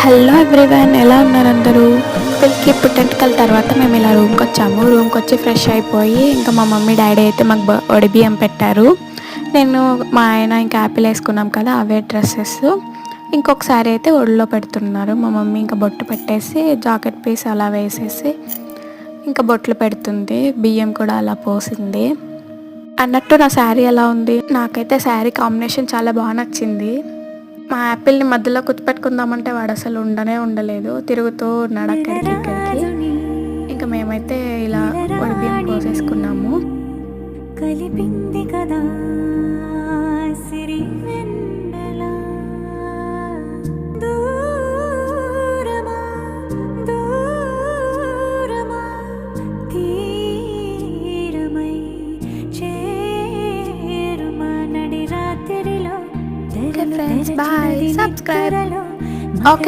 Hello everyone, ఎలా ఉన్నారు అందరూ? పిల్లకి పుట్టెంటుకల తర్వాత మేము ఇలా రూమ్కి వచ్చాము. రూమ్కి వచ్చి ఫ్రెష్ అయిపోయి ఇంకా మా మమ్మీ డాడీ అయితే మాకు బియ్యం పెట్టారు. నేను మా ఆయన ఇంకా యాపిల్ వేసుకున్నాం కదా, అవే డ్రెస్సెస్ ఇంకొకసారి అయితే ఒడిలో పెడుతున్నారు. మా మమ్మీ ఇంకా బొట్టు పెట్టేసి జాకెట్ పీస్ అలా వేసేసి ఇంకా బొట్లు పెడుతుంది. బియ్యం కూడా అలా పోసింది. అన్నట్టు నా శారీ ఎలా ఉంది? నాకైతే శారీ కాంబినేషన్ చాలా బాగా నచ్చింది. మా యాపిల్ని మధ్యలో కుచ్చిపెట్టుకుందామంటే వాడు అసలు ఉండలేదు, తిరుగుతూ ఉన్నాడు అక్కడికి ఇక్కడికి. ఇంకా మేమైతే ఇలా బియ్యం పోసేసుకున్నాము. కలిపింది కదా సిరి